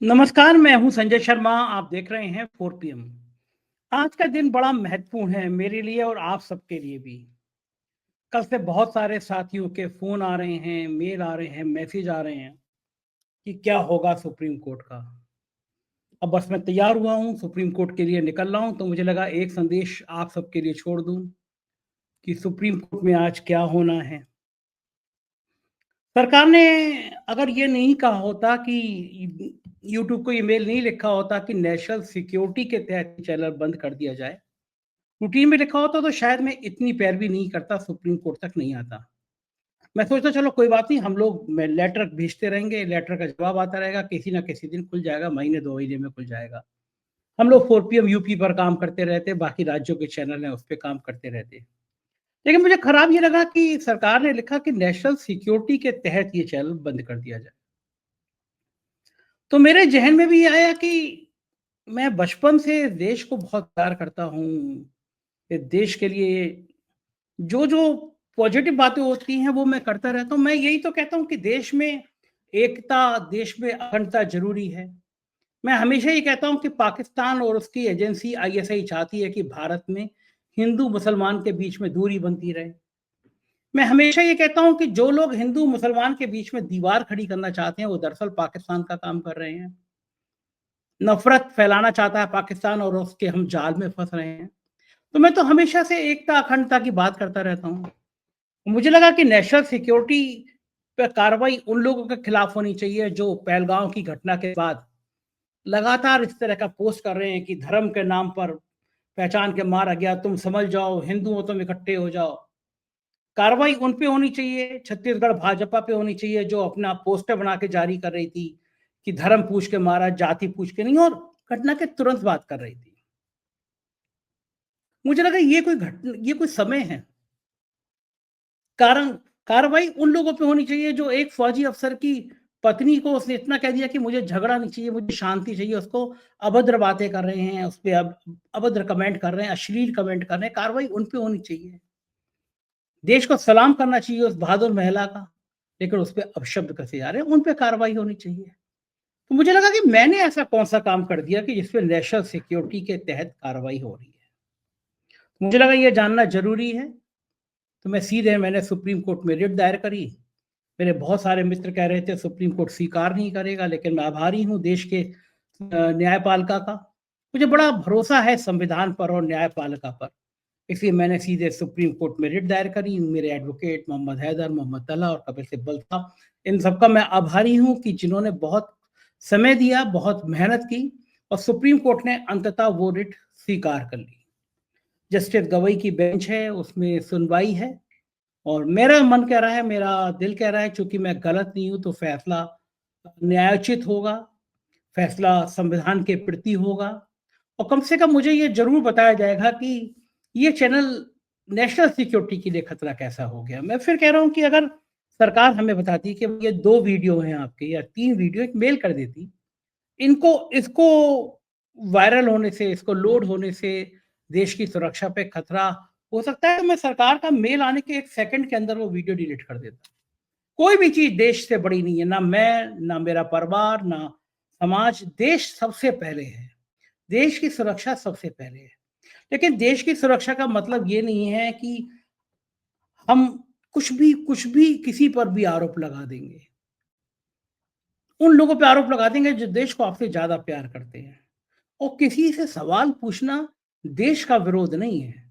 नमस्कार, मैं हूँ संजय शर्मा, आप देख रहे हैं 4 पीएम। आज का दिन बड़ा महत्वपूर्ण है मेरे लिए और आप सबके लिए भी। कल से बहुत सारे साथियों के फ़ोन आ रहे हैं, मेल आ रहे हैं, मैसेज आ रहे हैं कि क्या होगा सुप्रीम कोर्ट का। अब बस मैं तैयार हुआ हूँ, सुप्रीम कोर्ट के लिए निकल रहा हूँ, तो मुझे लगा एक संदेश आप सबके लिए छोड़ दूँ कि सुप्रीम कोर्ट में आज क्या होना है। सरकार ने अगर ये नहीं कहा होता कि यूट्यूब को ईमेल नहीं लिखा होता कि नेशनल सिक्योरिटी के तहत चैनल बंद कर दिया जाए, रूटीन में लिखा होता तो शायद मैं इतनी पैरवी नहीं करता, सुप्रीम कोर्ट तक नहीं आता। मैं सोचता चलो कोई बात नहीं, हम लोग मैं लेटर भेजते रहेंगे, लेटर का जवाब आता रहेगा, किसी ना किसी दिन खुल जाएगा, महीने 2 महीने में खुल जाएगा। हम लोग 4 पीएम यूपी पर काम करते रहते, बाकी राज्यों के चैनल हैं उस पे काम करते रहते। लेकिन मुझे खराब ये लगा कि सरकार ने लिखा कि नेशनल सिक्योरिटी के तहत ये चैनल बंद कर दिया जाए। तो मेरे ज़हन में भी ये आया कि मैं बचपन से देश को बहुत प्यार करता हूँ। ये देश के लिए जो पॉजिटिव बातें होती हैं वो मैं करता रहता हूँ। मैं यही तो कहता हूँ कि देश में एकता, देश में अखंडता ज़रूरी है। मैं हमेशा ये कहता हूँ कि पाकिस्तान और उसकी एजेंसी आईएसआई चाहती है कि भारत में हिंदू-मुसलमान के बीच में दूरी बनती रहे। मैं हमेशा ये कहता हूँ कि जो लोग हिंदू-मुसलमान के बीच में दीवार खड़ी करना चाहते हैं, वो दरअसल पाकिस्तान का काम कर रहे हैं। नफ़रत फैलाना चाहता है पाकिस्तान और उसके हम जाल में फँस रहे हैं। तो मैं तो हमेशा से एकता, अखंडता की बात करता रहता हूँ। मुझे लगा कि नेशनल सिक्योरिटी पे कार्रवाई उन लोगों के खिलाफ होनी चाहिए जो पहलगाँव की घटना के बाद लगातार इस तरह का पोस्ट कर रहे हैं कि धर्म के नाम पर पहचान के मारा गया, तुम समझ जाओ, हिंदू हो तुम इकट्ठे हो जाओ। कार्रवाई उन पे होनी चाहिए, छत्तीसगढ़ भाजपा पे होनी चाहिए जो अपना पोस्टर बना के जारी कर रही थी कि धर्म पूछ के मारा, जाति पूछ के नहीं, और घटना के तुरंत बाद कर रही थी। मुझे लगा ये कोई समय है। कारण कार्रवाई उन लोगों पे होनी चाहिए जो एक फौजी अफसर की पत्नी को उसने इतना कह दिया कि मुझे झगड़ा नहीं चाहिए, मुझे शांति चाहिए, उसको अभद्र बातें कर रहे हैं, उस पे अभद्र कमेंट कर रहे हैं, अश्लील कमेंट कर रहे हैं, कार्रवाई उन पे होनी चाहिए। देश को सलाम करना चाहिए उस बहादुर महिला का, लेकिन उस पे अपशब्द कसे जा रहे हैं, उन पे कार्रवाई होनी चाहिए। तो मुझे लगा कि मैंने ऐसा कौन-सा काम कर दिया कि जिसपे नेशनल सिक्योरिटी के तहत कार्रवाई हो रही है। मुझे लगा ये जानना ज़रूरी है, तो मैंने सुप्रीम कोर्ट में रिट दायर करी। मेरे बहुत सारे मित्र कह रहे थे सुप्रीम कोर्ट स्वीकार नहीं करेगा, लेकिन मैं आभारी हूँ देश के न्यायपालिका का। मुझे बड़ा भरोसा है संविधान पर और न्यायपालिका पर, इसलिए मैंने सीधे सुप्रीम कोर्ट में रिट दायर करी। मेरे एडवोकेट मोहम्मद हैदर, मोहम्मद तला और कपिल सिब्बल साहब, इन सबका मैं आभारी हूँ कि जिन्होंने बहुत समय दिया, बहुत मेहनत की और सुप्रीम कोर्ट ने अंततः वो रिट स्वीकार कर ली। जस्टिस गवई की बेंच है, उसमें सुनवाई है और मेरा मन कह रहा है, मेरा दिल कह रहा है, चूँकि मैं गलत नहीं हूँ तो फैसला न्यायोचित होगा, फैसला संविधान के प्रति होगा और कम से कम मुझे ये ज़रूर बताया जाएगा कि ये चैनल नेशनल सिक्योरिटी के लिए खतरा कैसा हो गया। मैं फिर कह रहा हूँ कि अगर सरकार हमें बताती कि ये 2 वीडियो हैं आपके या 3 वीडियो, एक मेल कर देती, इनको इसको वायरल होने से, इसको लोड होने से देश की सुरक्षा पे खतरा हो सकता है, तो मैं सरकार का मेल आने के 1 सेकंड के अंदर वो वीडियो डिलीट कर देता। कोई भी चीज़ देश से बड़ी नहीं है, ना मैं, ना मेरा परिवार, ना समाज, देश सबसे पहले है। देश की सुरक्षा सबसे पहले है। लेकिन देश की सुरक्षा का मतलब ये नहीं है कि हम कुछ भी किसी पर भी आरोप लगा देंगे। उन लोगों पे आरोप लगा देंगे जो देश को आपसे ज़्यादा प्यार करते हैं। और किसी से सवाल पूछना देश का विरोध नहीं है।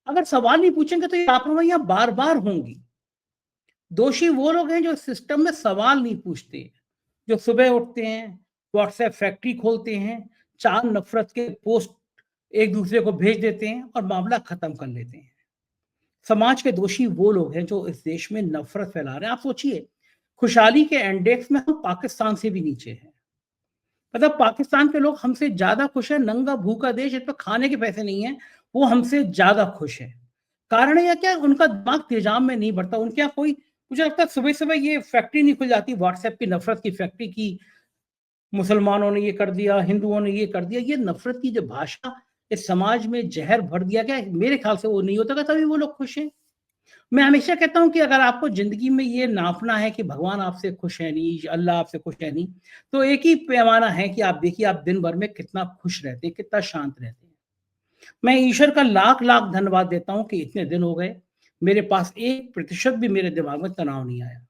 अगर सवाल नहीं पूछेंगे तो ये लापरवाहियाँ बार-बार होंगी। दोषी वो लोग हैं जो सिस्टम में सवाल नहीं पूछते, जो सुबह उठते हैं, व्हाट्सएप फैक्ट्री खोलते हैं, 4 नफ़रत के पोस्ट एक दूसरे को भेज देते हैं और मामला खत्म कर लेते हैं। समाज के दोषी वो लोग हैं जो इस देश में नफ़रत फैला रहे हैं। आप सोचिए, खुशहाली के इंडेक्स में हम पाकिस्तान से भी नीचे हैं। मतलब पाकिस्तान के लोग हमसे ज़्यादा खुश हैं, नंगा भूखा देश, इस पे खाने के पैसे नहीं हैं, वो हमसे ज़्यादा खुश हैं। कारण ये क्या है, उनका दिमाग तेजाब में नहीं बढ़ता, उनके यहाँ कोई, मुझे लगता है सुबह-सुबह ये फैक्ट्री नहीं खुल जाती व्हाट्सएप की नफ़रत की फैक्ट्री की, मुसलमानों ने ये कर दिया, हिंदुओं ने ये कर दिया, ये नफ़रत की जो भाषा इस समाज में ज़हर भर दिया गया है, मेरे ख्याल से वो नहीं होता, तभी वो लोग खुश हैं। मैं हमेशा कहता हूँ कि अगर आपको ज़िंदगी में ये नापना है कि भगवान आपसे खुश है नहीं, अल्लाह आपसे खुश है नहीं, तो एक ही पैमाना है कि आप देखिए आप दिन भर में कितना खुश रहते हैं, कितना शांत रहते हैं। मैं ईश्वर का लाख-लाख धन्यवाद देता हूँ कि इतने दिन हो गए, मेरे पास 1% भी मेरे दिमाग में तनाव नहीं आया।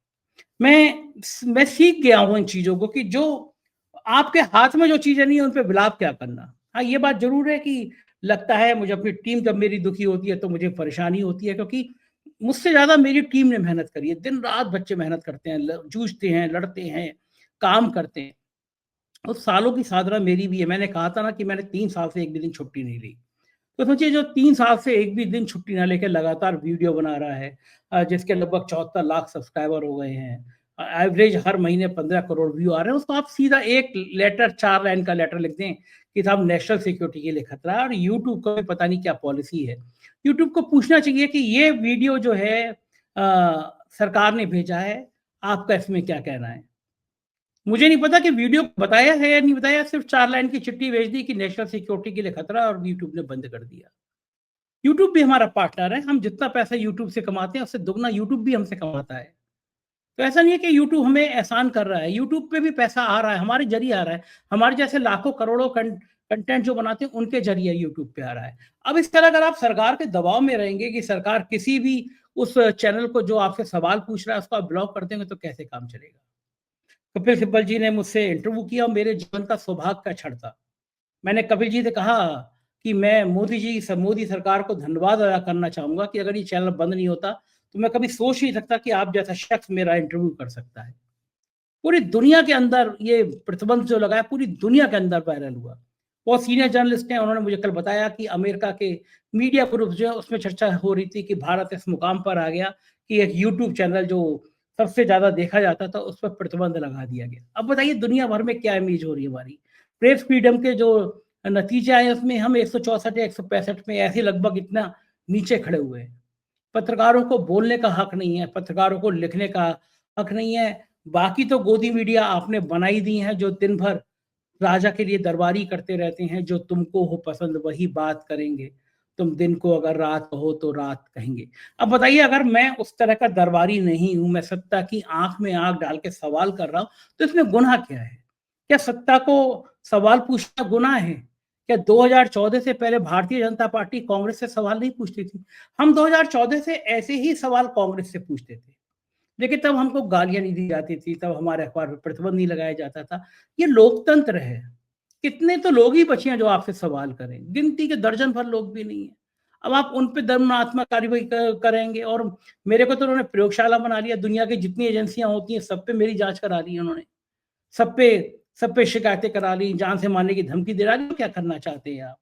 मैं सीख गया हूँ इन चीज़ों को कि जो आपके हाथ में जो चीज़ें नहीं है, उन पे विलाप क्या करना। हाँ, ये बात ज़रूर है कि लगता है मुझे अपनी टीम जब मेरी दुखी होती है, तो मुझे परेशानी होती है क्योंकि मुझसे ज़्यादा मेरी टीम ने मेहनत करी है। दिन-रात बच्चे मेहनत करते हैं, ल जूझते हैं, लड़ते हैं, काम करते हैं और सालों की साधना मेरी भी है। मैंने कहा था ना कि मैंने 3 साल से एक भी दिन छुट्टी नहीं ली। तो सोचिए जो 3 साल से एक भी दिन छुट्टी ना लेके लगातार वीडियो बना रहा है जिसके लगभग 74 लाख सब्सक्राइबर हो गए हैं। एवरेज हर महीने 15 करोड़ व्यू आ रहे हैं, उसको आप सीधा एक लेटर 4 लाइन का लेटर लिख दें कि साहब नेशनल सिक्योरिटी के लिए खतरा है और यूट्यूब को भी पता नहीं क्या पॉलिसी है। यूट्यूब को पूछना चाहिए कि ये वीडियो जो है सरकार ने भेजा है, आपका इसमें क्या कहना है? मुझे नहीं पता कि वीडियो बताया है या नहीं बताया, सिर्फ 4 लाइन की चिट्ठी भेज दी कि नेशनल सिक्योरिटी के लिए खतरा और यूट्यूब ने बंद कर दिया। यूट्यूब भी हमारा पार्टनर है, हम जितना पैसा यूट्यूब से कमाते हैं, उससे दुगना यूट्यूब भी हमसे कमाता है। तो ऐसा नहीं है कि यूट्यूब हमें एहसान कर रहा है, यूट्यूब पे भी पैसा आ रहा है, हमारे ज़रिए आ रहा है। हमारे जैसे लाखों करोड़ों कंटेंट जो बनाते हैं, उनके ज़रिए यूट्यूब पे आ रहा है। अब इस तरह अगर आप सरकार के दबाव में रहेंगे कि सरकार किसी भी उस चैनल को जो आपसे सवाल पूछ रहा है, उसको आप ब्लॉक कर देंगे, तो कैसे काम चलेगा? कपिल सिब्बल जी ने मुझसे इंटरव्यू किया और मेरे जीवन का सौभाग्य का क्षण था। मैंने कपिल जी से कहा कि मैं मोदी सरकार को धन्यवाद अदा करना चाहूँगा कि अगर ये चैनल बंद नहीं होता, तो मैं कभी सोच नहीं सकता कि आप जैसा शख्स मेरा इंटरव्यू कर सकता है। पूरी दुनिया के अंदर ये प्रतिबंध जो लगाया, पूरी दुनिया के अंदर वायरल हुआ। बहुत सीनियर जर्नलिस्ट हैं, उन्होंने मुझे कल बताया कि अमेरिका के मीडिया ग्रुप जो है, उसमें चर्चा हो रही थी कि भारत इस मुकाम पर आ गया कि एक यूट्यूब चैनल जो सबसे ज़्यादा देखा जाता था, उस पर प्रतिबंध लगा दिया गया। अब बताइए दुनिया भर में क्या इमेज हो रही है हमारी। प्रेस फ्रीडम के जो नतीजे आए, उसमें हम 164 या 165 में ऐसे लगभग इतना नीचे खड़े हुए हैं। पत्रकारों को बोलने का हक नहीं है, पत्रकारों को लिखने का हक नहीं है। बाकी तो गोदी मीडिया आपने बनाई दी हैं जो दिन भर राजा के लिए दरबारी करते रहते हैं, जो तुमको हो पसंद वही बात करेंगे। तुम दिन को अगर रात कहो तो रात कहेंगे। अब बताइए अगर मैं उस तरह का दरबारी नहीं हूँ, मैं सत्ता की आँख में आँख डाल के सवाल कर रहा हूँ, तो इसमें गुनाह क्या है? क्या सत्ता को सवाल पूछना गुनाह है? क्या 2014 से पहले भारतीय जनता पार्टी कांग्रेस से सवाल नहीं पूछती थी? हम 2014 से ऐसे ही सवाल कांग्रेस से पूछते थे। लेकिन तब हमको गालियाँ नहीं दी जाती थी, तब हमारे अखबार पे प्रतिबंध नहीं लगाया जाता था। ये लोकतंत्र है। कितने तो लोग ही बचे हैं जो आपसे सवाल करें, गिनती के दर्जन भर लोग भी नहीं हैं। अब आप उन पे दंडात्मक कार्रवाई करेंगे और मेरे को तो उन्होंने प्रयोगशाला बना लिया, दुनिया की जितनी एजेंसियाँ होती हैं, सब पे मेरी जाँच करा ली है उन्होंने। सब पे सब पे शिकायतें करा ली, जान से मारने की धमकी दे डाली, तो क्या करना चाहते हैं आप?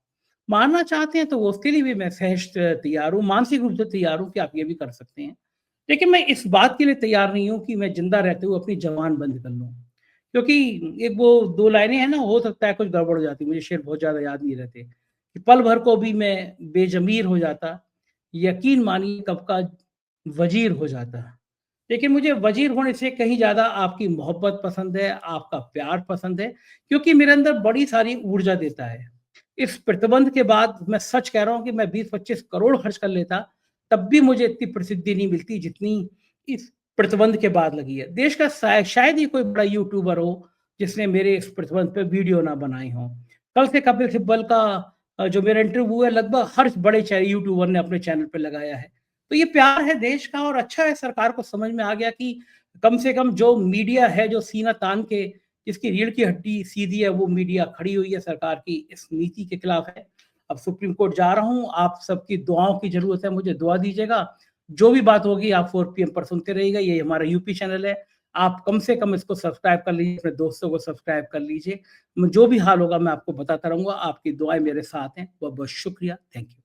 मारना चाहते हैं तो उसके लिए भी मैं सहज तैयार हूँ, मानसिक रूप से तैयार हूँ कि आप ये भी कर सकते हैं। लेकिन मैं इस बात के लिए तैयार नहीं हूँ कि मैं ज़िंदा रहते हुए अपनी ज़बान बंद कर लूँ। क्योंकि एक वो 2 लाइनें हैं ना, हो सकता है कुछ गड़बड़ हो जाती, मुझे शेर बहुत ज़्यादा याद नहीं रहते। कि पल भर को भी मैं बेज़मीर हो जाता, यकीन मानिए कब का वज़ीर हो जाता। लेकिन मुझे वज़ीर होने से कहीं ज़्यादा आपकी मोहब्बत पसंद है, आपका प्यार पसंद है, क्योंकि मेरे अंदर बड़ी सारी ऊर्जा देता है। इस प्रतिबंध के बाद मैं सच कह रहा हूँ कि मैं 20-25 करोड़ खर्च कर लेता, तब भी मुझे इतनी प्रसिद्धि नहीं मिलती जितनी इस प्रतिबंध के बाद लगी है। देश का शायद ही कोई बड़ा यूट्यूबर हो, जिसने मेरे इस प्रतिबंध पे वीडियो ना बनाए हों। कल से कपिल सिब्बल का जो मेरा इंटरव्यू है, लगभग हर बड़े यूट्यूबर ने अपने चैनल पे लगाया है। तो ये प्यार है देश का और अच्छा है सरकार को समझ में आ गया कि कम से कम जो मीडिया है, जो सीना तान के जिसकी रीढ़ की हड्डी सीधी है, वो मीडिया खड़ी हुई है सरकार की इस नीति के खिलाफ है। अब सुप्रीम कोर्ट जा रहा हूँ, आप सबकी दुआओं की ज़रूरत है, मुझे दुआ दीजिएगा। जो भी बात होगी आप 4 पीएम पर सुनते रहिएगा, ये हमारा यूपी चैनल है। आप कम से कम इसको सब्सक्राइब कर लीजिए, अपने दोस्तों को सब्सक्राइब कर लीजिए। जो भी हाल होगा मैं आपको बताता रहूँगा, आपकी दुआएँ मेरे साथ हैं। बहुत-बहुत शुक्रिया। Thank you.